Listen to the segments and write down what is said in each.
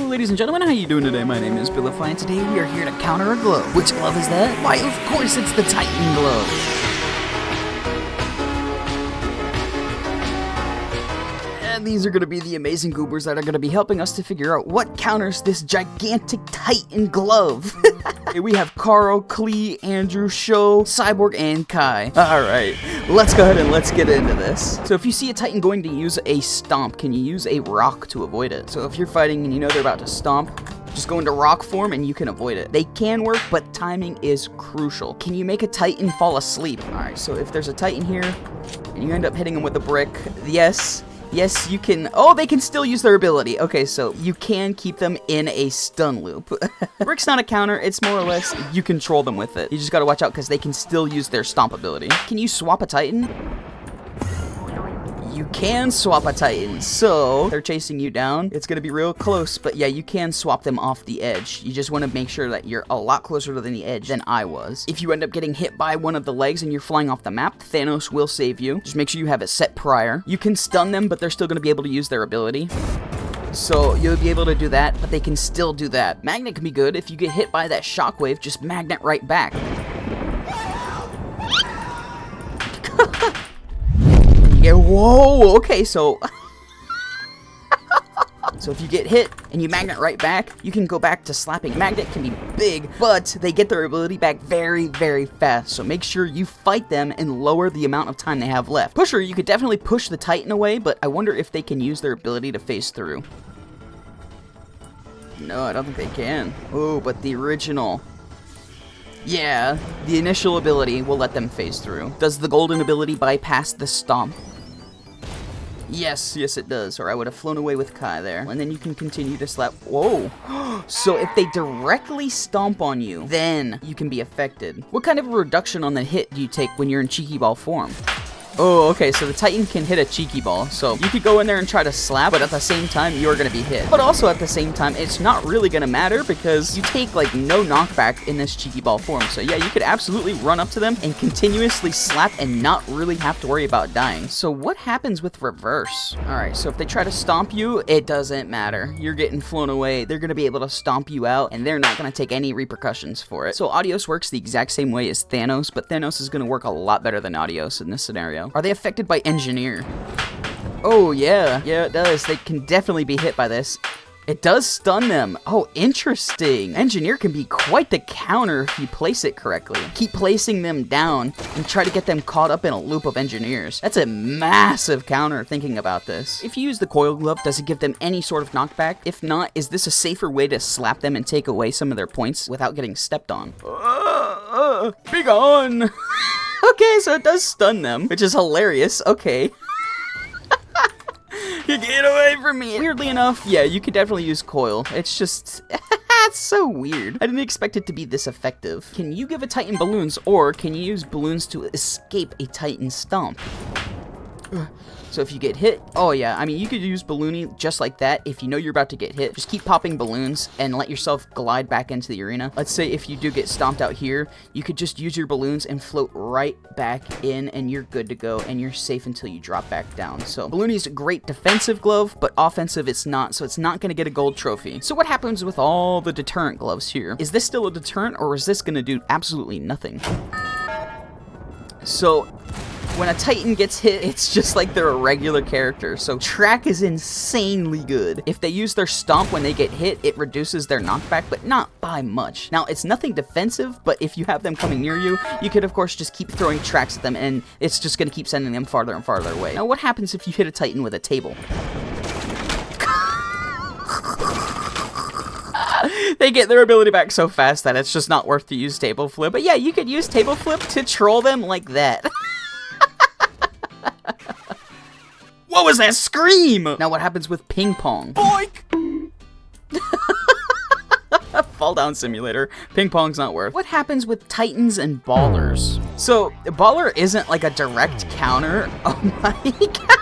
ladies and gentlemen, how you doing today? My name is Bilify, and today we are here to counter a glove. Which glove is that? Why, of course it's the Titan glove. And these are going to be the amazing goobers that are going to be helping us to figure out what counters this gigantic Titan glove. Here we have Carl, Klee, Andrew, Scho, Cyborg, and Kai. Alright, let's go ahead and let's get into this. So if you see a Titan going to use a stomp, can you use a rock to avoid it? So if you're fighting and you know they're about to stomp, just go into rock form and you can avoid it. They can work, but timing is crucial. Can you make a Titan fall asleep? Alright, so if there's a Titan here, and you end up hitting him with a brick, yes, you can. Oh, they can still use their ability. Okay, so you can keep them in a stun loop. Brick's not a counter. It's more or less you control them with it. You just gotta watch out because they can still use their stomp ability. Can you swap a Titan? You can swap a Titan, so they're chasing you down. It's gonna be real close, but yeah, you can swap them off the edge. You just want to make sure that you're a lot closer to the edge than I was. If you end up getting hit by one of the legs and you're flying off the map, Thanos will save you. Just make sure you have it set prior. You can stun them, but they're still gonna be able to use their ability. So you'll be able to do that, but they can still do that. Magnet can be good. If you get hit by that shockwave, just magnet right back. Yeah, whoa, okay, so so if you get hit and you magnet right back, you can go back to slapping. Magnet can be big, but they get their ability back very, very fast, so make sure you fight them and lower the amount of time they have left. Pusher, you could definitely push the Titan away, but I wonder if they can use their ability to phase through. No, I don't think they can. Oh, but the original... Yeah, the initial ability will let them phase through. Does the golden ability bypass the stomp? Yes, it does, or I would have flown away with Kai there. And then you can continue to slap. Whoa. So if they directly stomp on you, then you can be affected. What kind of a reduction on the hit do you take when you're in Cheeky Ball form? Oh, okay, so the Titan can hit a Cheeky Ball, so you could go in there and try to slap, but at the same time, you're gonna be hit. But also at the same time, it's not really gonna matter because you take, like, no knockback in this Cheeky Ball form. So yeah, you could absolutely run up to them and continuously slap and not really have to worry about dying. So what happens with reverse? Alright, so if they try to stomp you, it doesn't matter. You're getting flown away. They're gonna be able to stomp you out, and they're not gonna take any repercussions for it. So Adios works the exact same way as Thanos, but Thanos is gonna work a lot better than Adios in this scenario. Are they affected by Engineer? Oh, yeah, it does. They can definitely be hit by this. It does stun them. Oh, interesting. Engineer can be quite the counter if you place it correctly. Keep placing them down and try to get them caught up in a loop of Engineers. That's a massive counter thinking about this. If you use the Coil glove, does it give them any sort of knockback? If not, is this a safer way to slap them and take away some of their points without getting stepped on? Be gone! Okay, so it does stun them, which is hilarious. Okay. You get away from me. Weirdly enough, yeah, you could definitely use Coil. It's just... It's so weird. I didn't expect it to be this effective. Can you give a Titan balloons, or can you use balloons to escape a Titan stomp? So if you get hit, oh yeah, I mean, you could use Balloony just like that. If you know you're about to get hit, just keep popping balloons and let yourself glide back into the arena. Let's say if you do get stomped out here, you could just use your balloons and float right back in, and you're good to go, and you're safe until you drop back down. So Balloony's a great defensive glove, but offensive it's not, so it's not going to get a gold trophy. So what happens with all the deterrent gloves here? Is this still a deterrent, or is this going to do absolutely nothing? So... when a Titan gets hit, it's just like they're a regular character, so track is insanely good. If they use their stomp when they get hit, it reduces their knockback, but not by much. Now, it's nothing defensive, but if you have them coming near you, you could, of course, just keep throwing tracks at them, and it's just going to keep sending them farther and farther away. Now, what happens if you hit a Titan with a table? They get their ability back so fast that it's just not worth to use Tableflip. But yeah, you could use Tableflip to troll them like that. What was that scream? Now what happens with ping pong? Boink! Fall down simulator. Ping pong's not worth. What happens with Titans and Ballers? So, Baller isn't like a direct counter. Oh my god!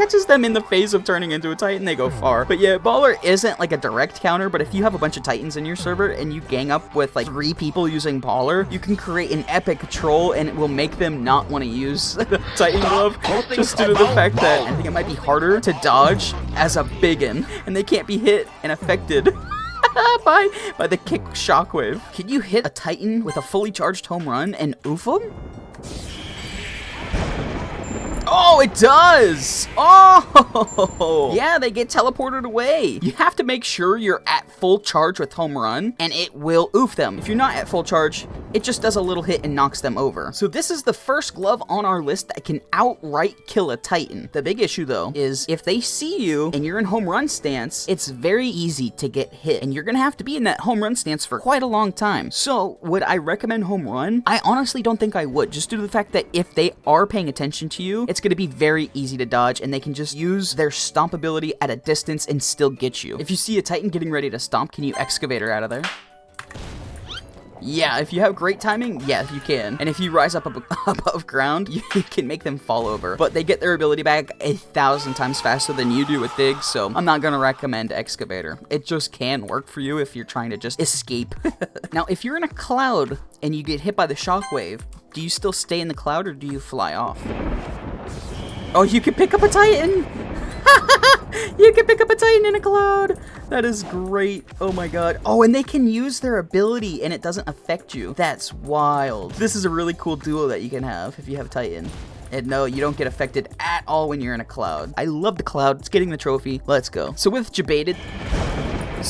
catches them in the phase of turning into a Titan, they go far. But yeah, Baller isn't like a direct counter, but if you have a bunch of Titans in your server and you gang up with like 3 people using Baller, you can create an epic troll and it will make them not want to use the Titan glove just due to the fact that I think it might be harder to dodge as a biggin, and they can't be hit and affected by the kick shockwave. Can you hit a Titan with a fully charged home run and oof him? Oh, it does! Oh! Yeah, they get teleported away. You have to make sure you're at full charge with home run, and it will oof them. If you're not at full charge, it just does a little hit and knocks them over. So this is the first glove on our list that can outright kill a Titan. The big issue, though, is if they see you and you're in home run stance, it's very easy to get hit, and you're gonna have to be in that home run stance for quite a long time. So, would I recommend home run? I honestly don't think I would, just due to the fact that if they are paying attention to you, it's gonna be very easy to dodge, and they can just use their stomp ability at a distance and still get you. If you see a Titan getting ready to stomp, can you Excavator out of there? Yeah, if you have great timing, yes, you can. And if you rise up above ground, you can make them fall over. But they get their ability back 1,000 times faster than you do with Dig, so I'm not gonna recommend Excavator. It just can work for you if you're trying to just escape. Now, if you're in a cloud and you get hit by the shockwave, do you still stay in the cloud or do you fly off? Oh, you can pick up a Titan! You can pick up a Titan in a cloud! That is great. Oh my god. Oh, and they can use their ability and it doesn't affect you. That's wild. This is a really cool duo that you can have if you have Titan. And no, you don't get affected at all when you're in a cloud. I love the cloud. It's getting the trophy. Let's go. So with Jebaited,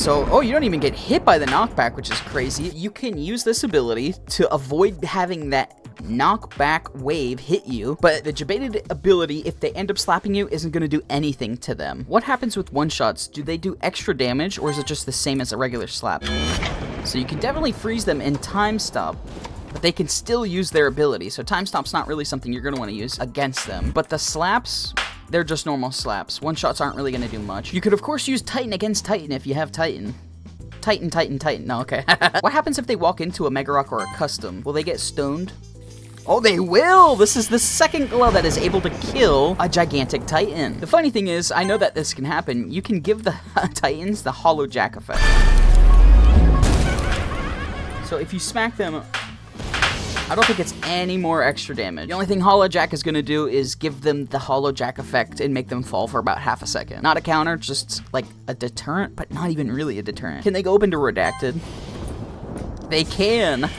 oh, you don't even get hit by the knockback, which is crazy. You can use this ability to avoid having that knockback wave hit you, but the Jebaited ability, if they end up slapping you, isn't going to do anything to them. What happens with one-shots? Do they do extra damage, or is it just the same as a regular slap? So you can definitely freeze them in time stop, but they can still use their ability, so time stop's not really something you're going to want to use against them. But the slaps, they're just normal slaps. One-shots aren't really going to do much. You could, of course, use Titan against Titan if you have Titan. Titan. No, okay. What happens if they walk into a Megarock or a custom? Will they get stoned? Oh, they will! This is the second glove that is able to kill a gigantic Titan. The funny thing is, I know that this can happen. You can give the Titans the Hallow Jack effect. So if you smack them, I don't think it's any more extra damage. The only thing Hallow Jack is going to do is give them the Hallow Jack effect and make them fall for about half a second. Not a counter, just like a deterrent, but not even really a deterrent. Can they go up into Redacted? They can.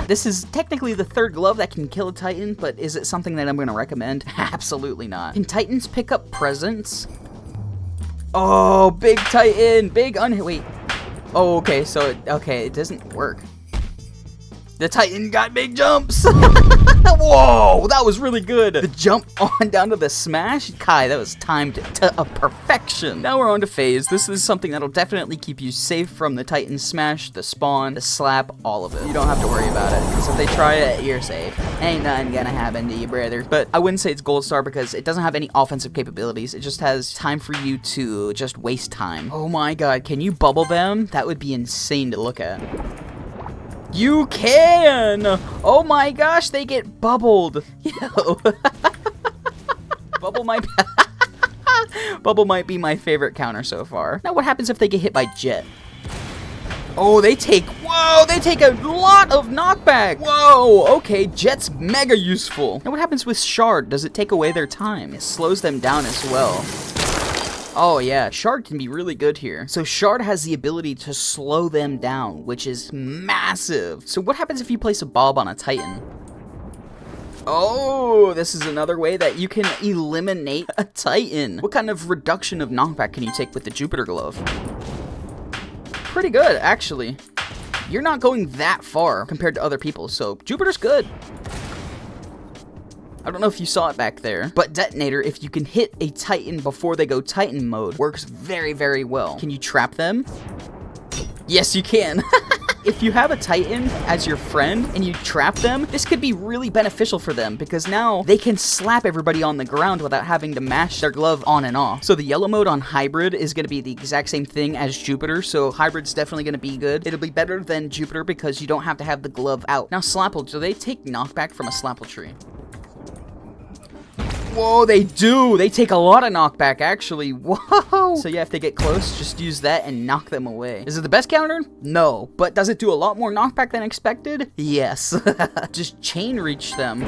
This is technically the third glove that can kill a Titan, but is it something that I'm going to recommend? Absolutely not. Can Titans pick up presents? Oh, big Titan, wait. Oh, okay, so it doesn't work. The Titan got big jumps. Whoa, that was really good. The jump on down to the smash. Kai, that was timed to a perfection. Now we're on to phase. This is something that'll definitely keep you safe from the Titan smash, the spawn, the slap, all of it. You don't have to worry about it, because if they try it, you're safe. Ain't nothing gonna happen to you, brother. But I wouldn't say it's gold star because it doesn't have any offensive capabilities. It just has time for you to just waste time. Oh my god, can you bubble them? That would be insane to look at. You can! Oh my gosh, they get bubbled. Yo. Bubble might be my favorite counter so far. Now what happens if they get hit by Jet? Oh, they take a lot of knockback. Whoa, okay, Jet's mega useful. Now what happens with Shard? Does it take away their time? It slows them down as well. Oh yeah, Shard can be really good here. So Shard has the ability to slow them down, which is massive. So what happens if you place a Bob on a Titan? Oh, this is another way that you can eliminate a Titan. What kind of reduction of knockback can you take with the Jupiter Glove? Pretty good, actually. You're not going that far compared to other people, so Jupiter's good. I don't know if you saw it back there, but Detonator, if you can hit a Titan before they go Titan mode, works very, very well. Can you trap them? Yes, you can. If you have a Titan as your friend and you trap them, this could be really beneficial for them because now they can slap everybody on the ground without having to mash their glove on and off. So the yellow mode on Hybrid is going to be the exact same thing as Jupiter, so Hybrid's definitely going to be good. It'll be better than Jupiter because you don't have to have the glove out. Now Slapple, do they take knockback from a Slapple tree? Whoa, they do. They take a lot of knockback, actually. Whoa. So yeah, if they get close, just use that and knock them away. Is it the best counter? No. But does it do a lot more knockback than expected? Yes. Just chain reach them.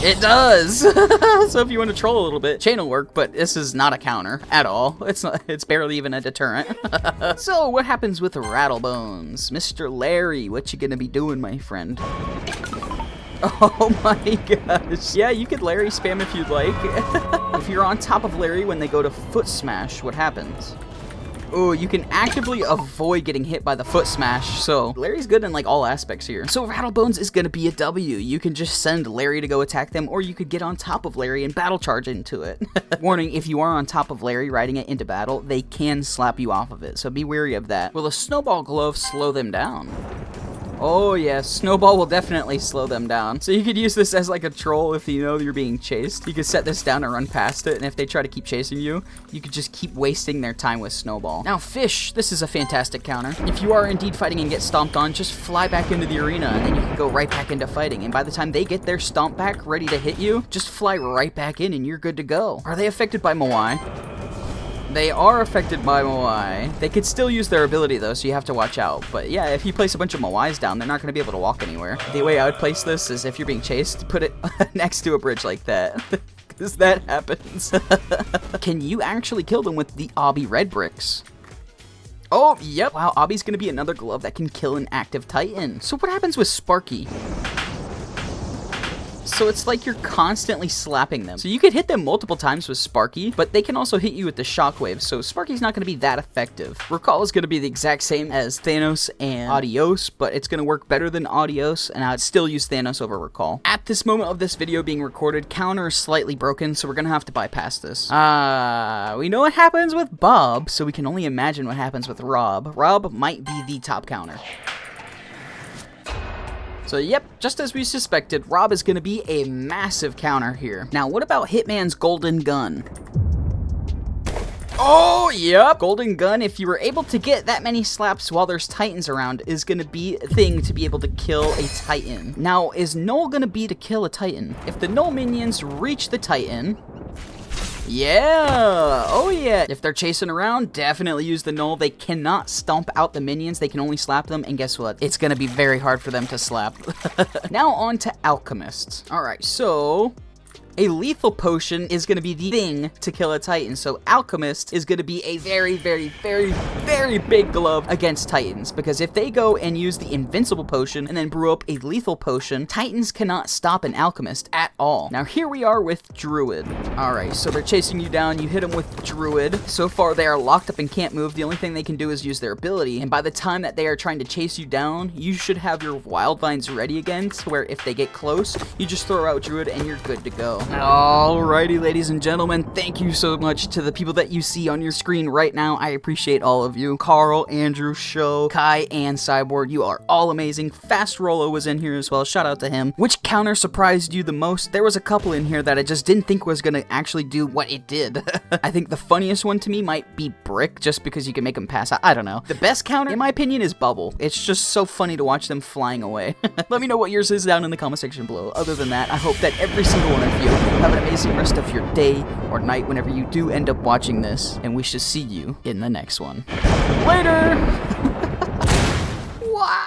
It does! So if you want to troll a little bit, chain will work, but this is not a counter at all. It's barely even a deterrent. So what happens with Rattlebones? Mr. Larry, what you gonna be doing, my friend? Oh my gosh. Yeah, you could Larry spam if you'd like. If you're on top of Larry when they go to foot smash, what happens? Oh, you can actively avoid getting hit by the foot smash, so Larry's good in like all aspects here. So Rattlebones is gonna be a W. You can just send Larry to go attack them, or you could get on top of Larry and battle charge into it. Warning, if you are on top of Larry riding it into battle, they can slap you off of it, so be wary of that. Will a Snowball glove slow them down? Oh yes, Snowball will definitely slow them down. So you could use this as like a troll if you know you're being chased. You could set this down and run past it, and if they try to keep chasing you, you could just keep wasting their time with Snowball. Now Fish, this is a fantastic counter. If you are indeed fighting and get stomped on, just fly back into the arena, and then you can go right back into fighting. And by the time they get their stomp back ready to hit you, just fly right back in and you're good to go. Are they affected by Moai? They are affected by Moai. They could still use their ability though, so you have to watch out. But yeah, if you place a bunch of Moais down, they're not going to be able to walk anywhere. The way I would place this is if you're being chased, put it next to a bridge like that. Because that happens. Can you actually kill them with the Obby red bricks? Oh, yep. Wow, Obby's going to be another glove that can kill an active Titan. So what happens with Sparky? So it's like you're constantly slapping them. So you could hit them multiple times with Sparky, but they can also hit you with the shockwave, so Sparky's not going to be that effective. Recall is going to be the exact same as Thanos and Adios, but it's going to work better than Adios, and I'd still use Thanos over Recall. At this moment of this video being recorded, counter is slightly broken, so we're going to have to bypass this. We know what happens with Bob, so we can only imagine what happens with Rob. Rob might be the top counter. So yep, just as we suspected, Rob is going to be a massive counter here. Now what about Hitman's Golden Gun? Oh, yep. Golden Gun, if you were able to get that many slaps while there's Titans around, is going to be a thing to be able to kill a Titan. Now, is Null going to be to kill a Titan? If the Null minions reach the Titan... Yeah! Oh yeah! If they're chasing around, definitely use the Null. They cannot stomp out the minions, they can only slap them, and guess what? It's gonna be very hard for them to slap. Now on to Alchemist. Alright, so... a lethal potion is going to be the thing to kill a Titan, so Alchemist is going to be a very, very, very, very big glove against Titans, because if they go and use the invincible potion and then brew up a lethal potion, Titans cannot stop an Alchemist at all. Now here we are with Druid. Alright, so they're chasing you down, you hit them with Druid. So far they are locked up and can't move, the only thing they can do is use their ability, and by the time that they are trying to chase you down, you should have your Wild Vines ready again, to where if they get close, you just throw out Druid and you're good to go. Alrighty, ladies and gentlemen, thank you so much to the people that you see on your screen right now. I appreciate all of you. Carl, Andrew, Scho, Kai, and Cyborg, you are all amazing. Fast Rollo was in here as well, shout out to him. Which counter surprised you the most? There was a couple in here that I just didn't think was gonna actually do what it did. I think the funniest one to me might be Brick, just because you can make them pass out. I don't know. The best counter, in my opinion, is Bubble. It's just so funny to watch them flying away. Let me know what yours is down in the comment section below. Other than that, I hope that every single one of you have an amazing rest of your day or night whenever you do end up watching this, and we shall see you in the next one. Later!